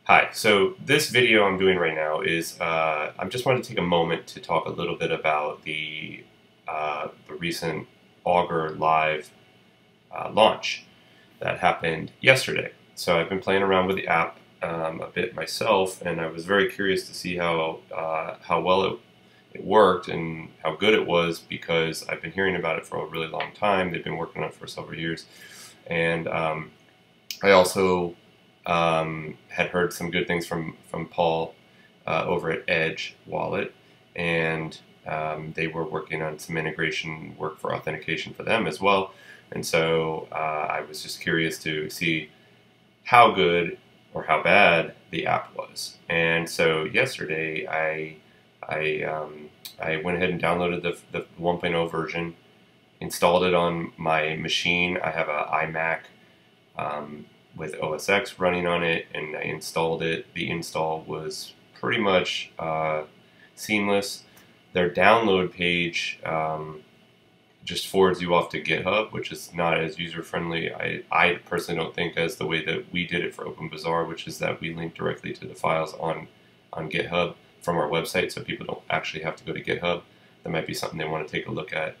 Hi, so this video I'm doing right now is I just wanted to take a moment to talk a little bit about the recent Augur Live launch that happened yesterday. So I've been playing around with the app a bit myself, and I was very curious to see how well it worked and how good it was, because I've been hearing about it for a really long time. They've been working on it for several years, and I also had heard some good things from Paul over at Edge Wallet, and they were working on some integration work for authentication for them as well. And so I was just curious to see how good or how bad the app was. And so yesterday I went ahead and downloaded the 1.0 version, installed it on my machine. I have an iMac with OS X running on it, and I installed it. The install was pretty much seamless. Their download page just forwards you off to GitHub, which is not as user-friendly, I personally don't think, as the way that we did it for OpenBazaar, which is that we link directly to the files on GitHub from our website, so people don't actually have to go to GitHub. That might be something they want to take a look at.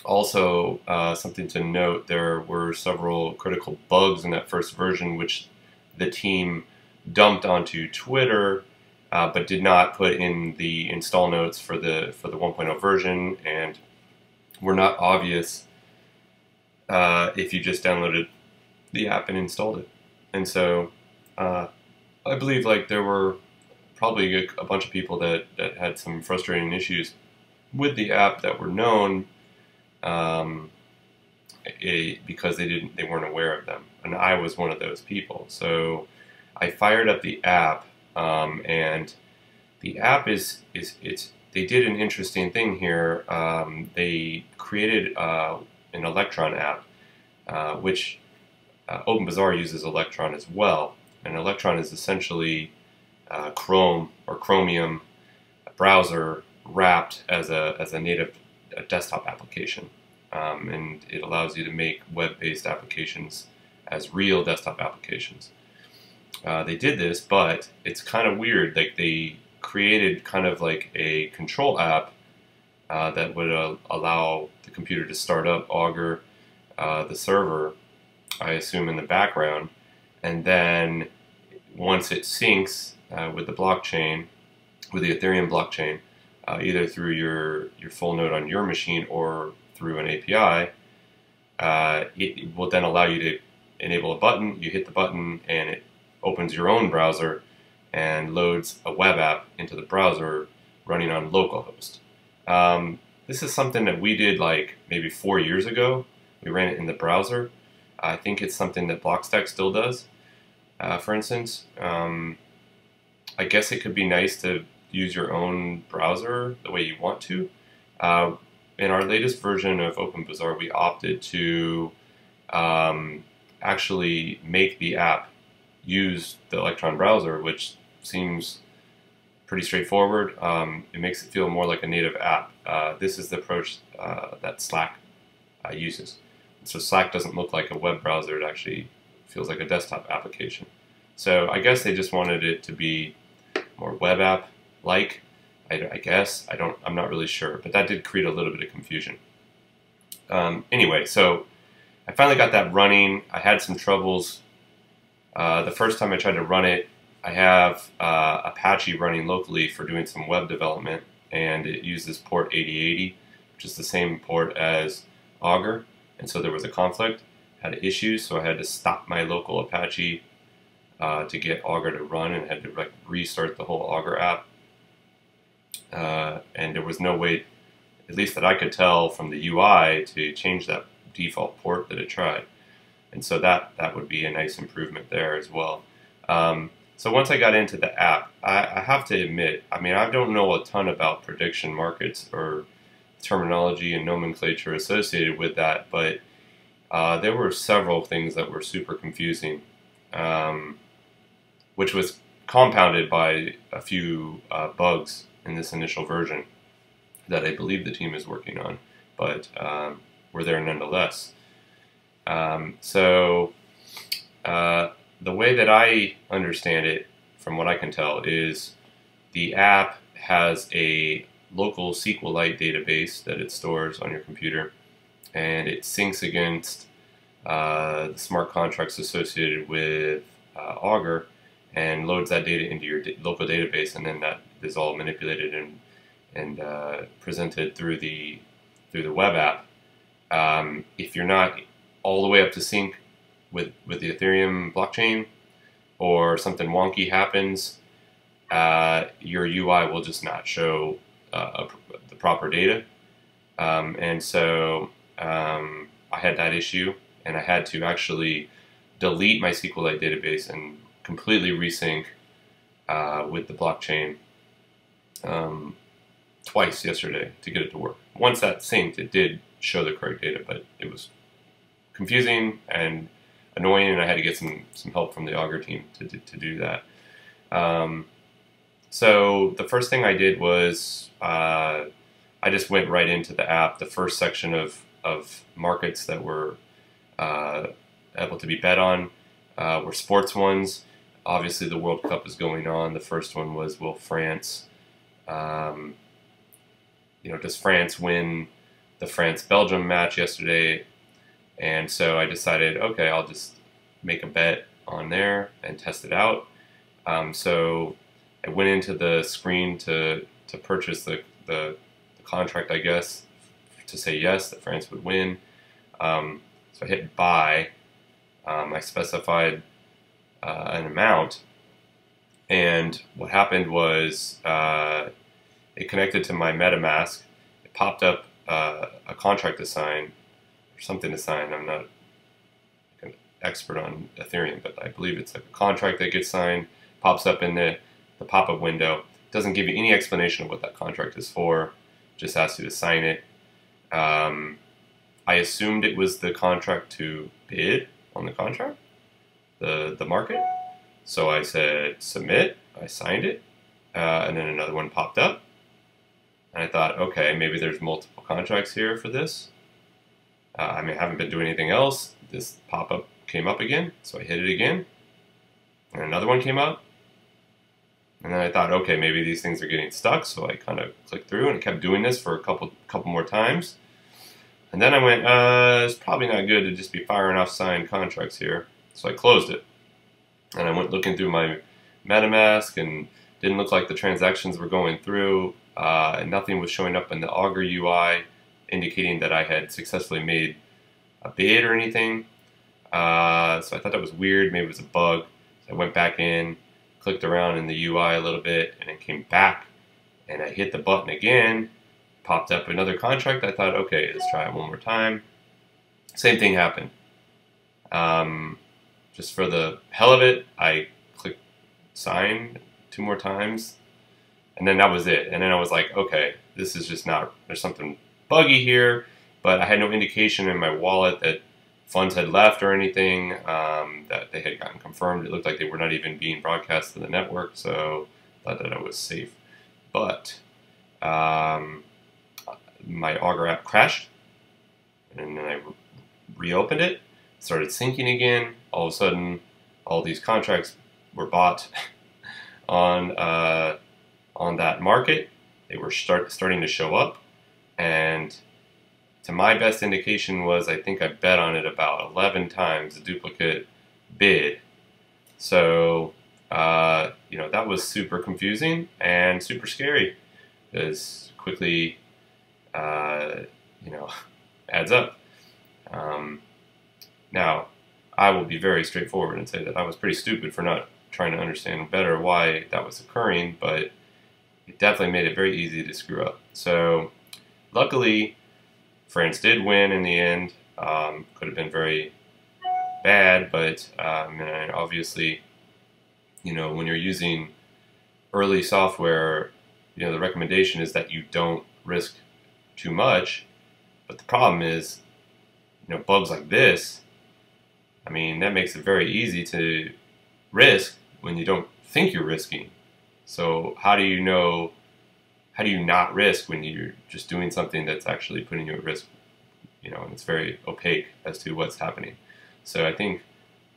Also, something to note, there were several critical bugs in that first version, which the team dumped onto Twitter, but did not put in the install notes for the 1.0 version, and were not obvious if you just downloaded the app and installed it. And so I believe there were probably a bunch of people that had some frustrating issues with the app that were known, because they weren't aware of them, and I was one of those people. So I fired up the app, and the app they did an interesting thing here. They created an Electron app, which OpenBazaar uses Electron as well, and Electron is essentially Chrome or Chromium browser wrapped as a native desktop application, and it allows you to make web-based applications as real desktop applications. They did this, but it's kind of weird. They created kind of like a control app that would allow the computer to start up Augur, the server, I assume, in the background, and then once it syncs with the blockchain, with the Ethereum blockchain, either through your full node on your machine or through an API, it will then allow you to enable a button. You hit the button and it opens your own browser and loads a web app into the browser running on localhost. This is something that we did maybe 4 years ago. We ran it in the browser. I think it's something that Blockstack still does, for instance. I guess it could be nice to use your own browser the way you want to. In our latest version of OpenBazaar, we opted to actually make the app use the Electron browser, which seems pretty straightforward. It makes it feel more like a native app. This is the approach that Slack uses. So Slack doesn't look like a web browser, it actually feels like a desktop application. So I guess they just wanted it to be more web app-like, I guess. I'm not really sure, but that did create a little bit of confusion. Anyway, so I finally got that running. I had some troubles. The first time I tried to run it, I have Apache running locally for doing some web development, and it uses port 8080, which is the same port as Augur, and so there was a conflict, had issues, so I had to stop my local Apache to get Augur to run, and had to restart the whole Augur app. And there was no way, at least that I could tell from the UI, to change that default port that it tried. And so that would be a nice improvement there as well. So once I got into the app, I have to admit, I don't know a ton about prediction markets or terminology and nomenclature associated with that, but there were several things that were super confusing, which was compounded by a few bugs in this initial version that I believe the team is working on, but were there nonetheless. the way that I understand it, from what I can tell, is the app has a local SQLite database that it stores on your computer, and it syncs against the smart contracts associated with Augur, and loads that data into your local database, and then that is all manipulated and presented through the web app. If you're not all the way up to sync with the Ethereum blockchain, or something wonky happens, your UI will just not show the proper data. And so I had that issue, and I had to actually delete my SQLite database and completely resync with the blockchain twice yesterday to get it to work. Once that synced, it did show the correct data, but it was confusing and annoying, and I had to get some help from the Augur team to do that. So the first thing I did was I just went right into the app. The first section of markets that were able to be bet on were sports ones. Obviously, the World Cup is going on. The first one was, will France, does France win the France-Belgium match yesterday? And so I decided, okay, I'll just make a bet on there and test it out. So I went into the screen to purchase the contract, I guess, to say yes, that France would win. So I hit buy. I specified an amount, and what happened was it connected to my MetaMask. It popped up a contract to sign, or something to sign. I'm not an expert on Ethereum, but I believe it's like a contract that gets signed, pops up in the pop-up window. It doesn't give you any explanation of what that contract is for, just asks you to sign it. I assumed it was the contract to bid on the contract, the market. So I said submit, I signed it, and then another one popped up. And I thought, okay, maybe there's multiple contracts here for this. I haven't been doing anything else. This pop-up came up again, so I hit it again. And another one came up. And then I thought, okay, maybe these things are getting stuck, so I kind of clicked through, and it kept doing this for a couple more times. And then I went, it's probably not good to just be firing off signed contracts here. So I closed it. And I went looking through my MetaMask, and didn't look like the transactions were going through, and nothing was showing up in the Augur UI indicating that I had successfully made a bid or anything. So I thought that was weird, maybe it was a bug. So I went back in, clicked around in the UI a little bit, and it came back, and I hit the button again, popped up another contract. I thought, okay, let's try it one more time. Same thing happened. Just for the hell of it, I clicked sign 2 more times, and then that was it. And then I was like, okay, this is just not, there's something buggy here, but I had no indication in my wallet that funds had left or anything, that they had gotten confirmed. It looked like they were not even being broadcast to the network, so I thought that I was safe. But my Augur app crashed, and then I reopened it, started syncing again. All of a sudden, all these contracts were bought on that market. They were starting to show up, and to my best indication was, I think I bet on it about 11 times the duplicate bid. So that was super confusing and super scary, because quickly adds up. Now, I will be very straightforward and say that I was pretty stupid for not trying to understand better why that was occurring, but it definitely made it very easy to screw up. So luckily, France did win in the end. Could have been very bad, but obviously, when you're using early software, the recommendation is that you don't risk too much. But the problem is, bugs like this, that makes it very easy to risk when you don't think you're risking. So how do you not risk when you're just doing something that's actually putting you at risk, and it's very opaque as to what's happening. So I think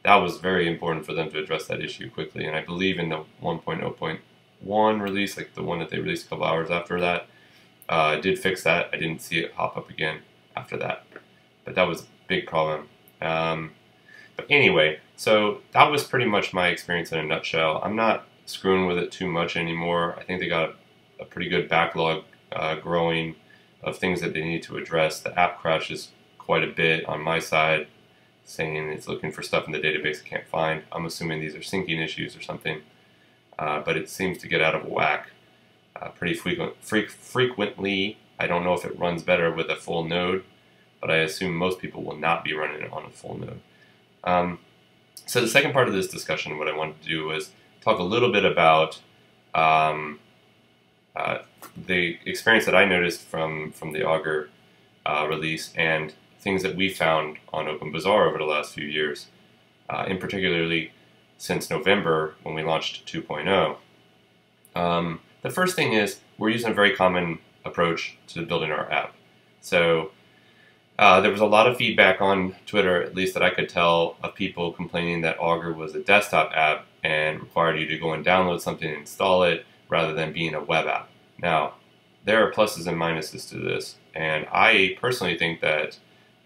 that was very important for them to address that issue quickly. And I believe in the 1.0.1 release, like the one that they released a couple hours after that, did fix that. I didn't see it pop up again after that, but that was a big problem. But anyway, so that was pretty much my experience in a nutshell. I'm not screwing with it too much anymore. I think they got a pretty good backlog growing of things that they need to address. The app crashes quite a bit on my side, saying it's looking for stuff in the database it can't find. I'm assuming these are syncing issues or something, but it seems to get out of whack pretty frequently. I don't know if it runs better with a full node, but I assume most people will not be running it on a full node. So the second part of this discussion, what I wanted to do was talk a little bit about the experience that I noticed from the Augur release and things that we found on OpenBazaar over the last few years, in particularly since November when we launched 2.0. The first thing is we're using a very common approach to building our app. So there was a lot of feedback on Twitter, at least that I could tell, of people complaining that Augur was a desktop app and required you to go and download something and install it rather than being a web app. Now, there are pluses and minuses to this, and I personally think that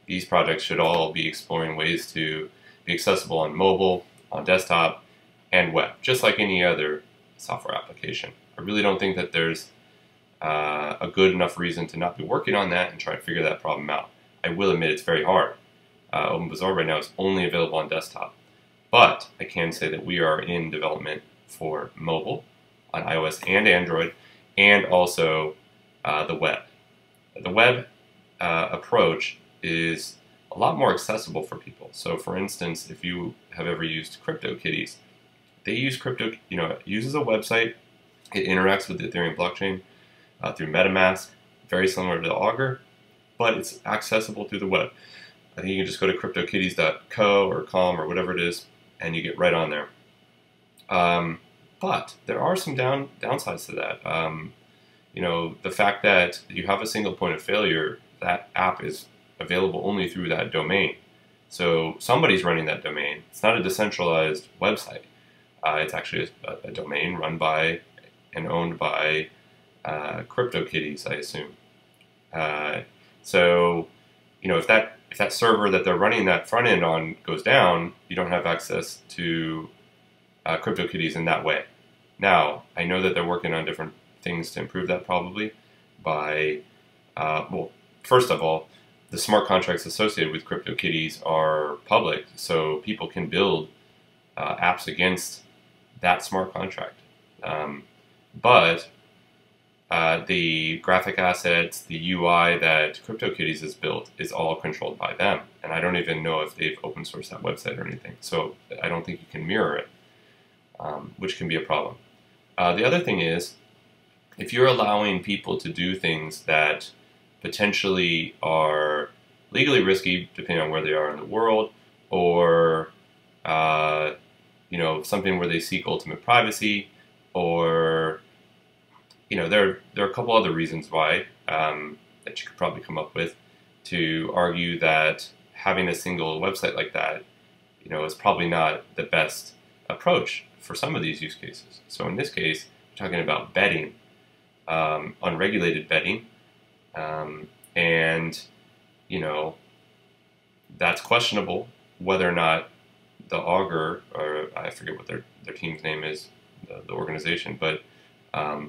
these projects should all be exploring ways to be accessible on mobile, on desktop, and web, just like any other software application. I really don't think that there's a good enough reason to not be working on that and try to figure that problem out. I will admit it's very hard. OpenBazaar right now is only available on desktop, but I can say that we are in development for mobile, on iOS and Android, and also the web. The web approach is a lot more accessible for people. So for instance, if you have ever used CryptoKitties, they use it uses a website, it interacts with the Ethereum blockchain through MetaMask, very similar to Augur, but it's accessible through the web. I think you can just go to cryptokitties.co or com or whatever it is, and you get right on there. But there are some downsides to that. The fact that you have a single point of failure, that app is available only through that domain. So somebody's running that domain. It's not a decentralized website. It's actually a domain run by and owned by CryptoKitties, I assume. So, if that server that they're running that front end on goes down, you don't have access to CryptoKitties in that way. Now, I know that they're working on different things to improve that probably by, first of all, the smart contracts associated with CryptoKitties are public, so people can build apps against that smart contract. But the graphic assets, the UI that CryptoKitties has built is all controlled by them. And I don't even know if they've open sourced that website or anything. So I don't think you can mirror it, which can be a problem. The other thing is, if you're allowing people to do things that potentially are legally risky, depending on where they are in the world, or something where they seek ultimate privacy, or there are a couple other reasons why that you could probably come up with to argue that having a single website like that, is probably not the best approach for some of these use cases. So in this case, we're talking about betting, unregulated betting, and that's questionable whether or not the Augur, or I forget what their team's name is, the organization, but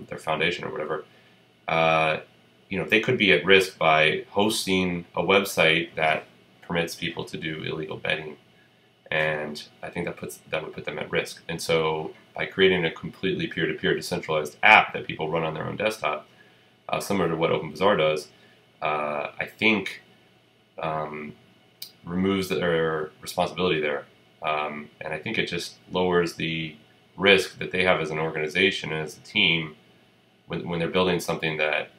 their foundation or whatever, they could be at risk by hosting a website that permits people to do illegal betting, and I think that would put them at risk. And so by creating a completely peer-to-peer decentralized app that people run on their own desktop, similar to what OpenBazaar does, I think removes their responsibility there, and I think it just lowers the risk that they have as an organization and as a team when they're building something that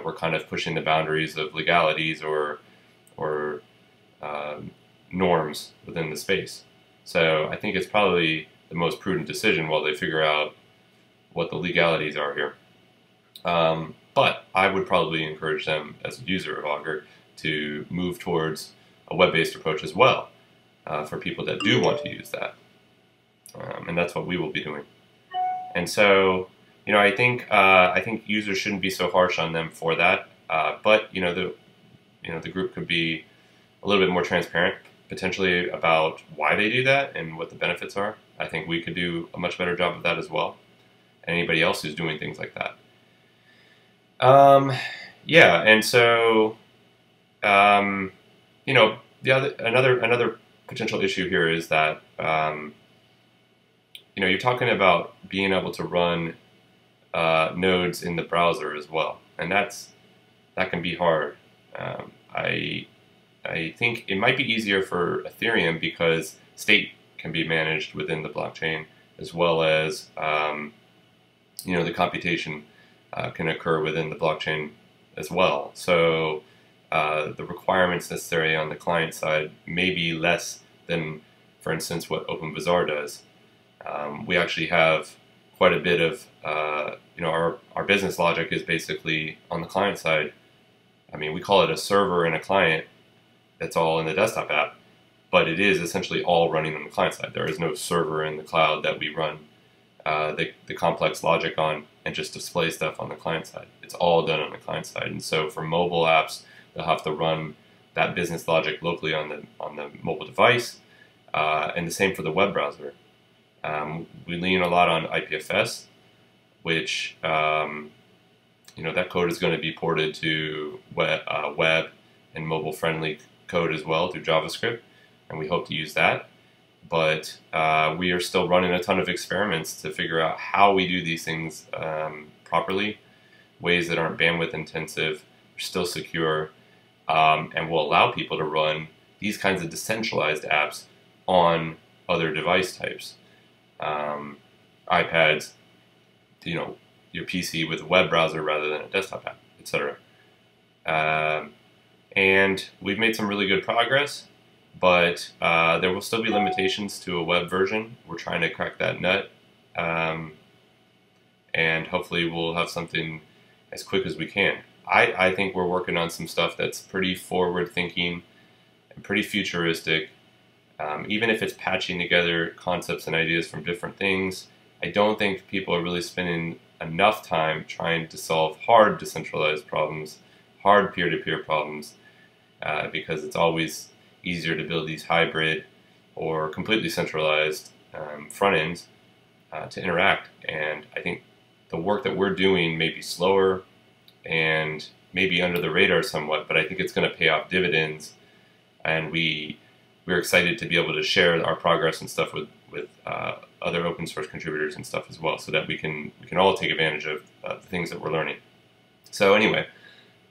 we're kind of pushing the boundaries of legalities or norms within the space. So I think it's probably the most prudent decision while they figure out what the legalities are here. But I would probably encourage them as a user of Augur to move towards a web-based approach as well. for people that do want to use that. And that's what we will be doing. And so, I think users shouldn't be so harsh on them for that. But the group could be a little bit more transparent, potentially, about why they do that and what the benefits are. I think we could do a much better job of that as well. And anybody else who's doing things like that. Yeah, and so another potential issue here is that you're talking about being able to run nodes in the browser as well, and that can be hard. I think it might be easier for Ethereum because state can be managed within the blockchain, as well as the computation can occur within the blockchain as well. So the requirements necessary on the client side may be less than, for instance, what OpenBazaar does. We actually have quite a bit of, our business logic is basically on the client side. I mean, we call it a server and a client. That's all in the desktop app, but it is essentially all running on the client side. There is no server in the cloud that we run the complex logic on and just display stuff on the client side. It's all done on the client side. And so for mobile apps, they'll have to run that business logic locally on the mobile device, and the same for the web browser. We lean a lot on IPFS, which that code is going to be ported to web and mobile-friendly code as well through JavaScript, and we hope to use that. But we are still running a ton of experiments to figure out how we do these things properly, ways that aren't bandwidth intensive, are still secure, and will allow people to run these kinds of decentralized apps on other device types. iPads, your PC with a web browser rather than a desktop app, etc. And we've made some really good progress, but there will still be limitations to a web version. We're trying to crack that nut, and hopefully we'll have something as quick as we can. I think we're working on some stuff that's pretty forward-thinking and pretty futuristic. Even if it's patching together concepts and ideas from different things, I don't think people are really spending enough time trying to solve hard decentralized problems, hard peer-to-peer problems, because it's always easier to build these hybrid or completely centralized front ends to interact. And I think the work that we're doing may be slower and maybe under the radar somewhat, but I think it's going to pay off dividends, and we're excited to be able to share our progress and stuff with other open source contributors and stuff as well, so that we can all take advantage of the things that we're learning. So anyway,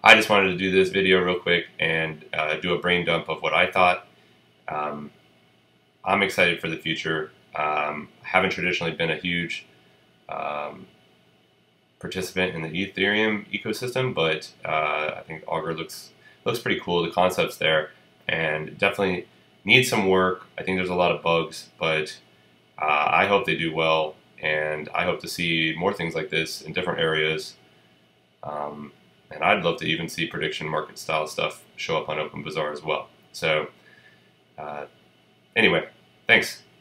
I just wanted to do this video real quick and do a brain dump of what I thought. I'm excited for the future. Haven't traditionally been a huge participant in the Ethereum ecosystem, but I think Augur looks pretty cool. The concept's there, and definitely needs some work. I think there's a lot of bugs, but I hope they do well, and I hope to see more things like this in different areas. And I'd love to even see prediction market style stuff show up on OpenBazaar as well. So anyway, thanks.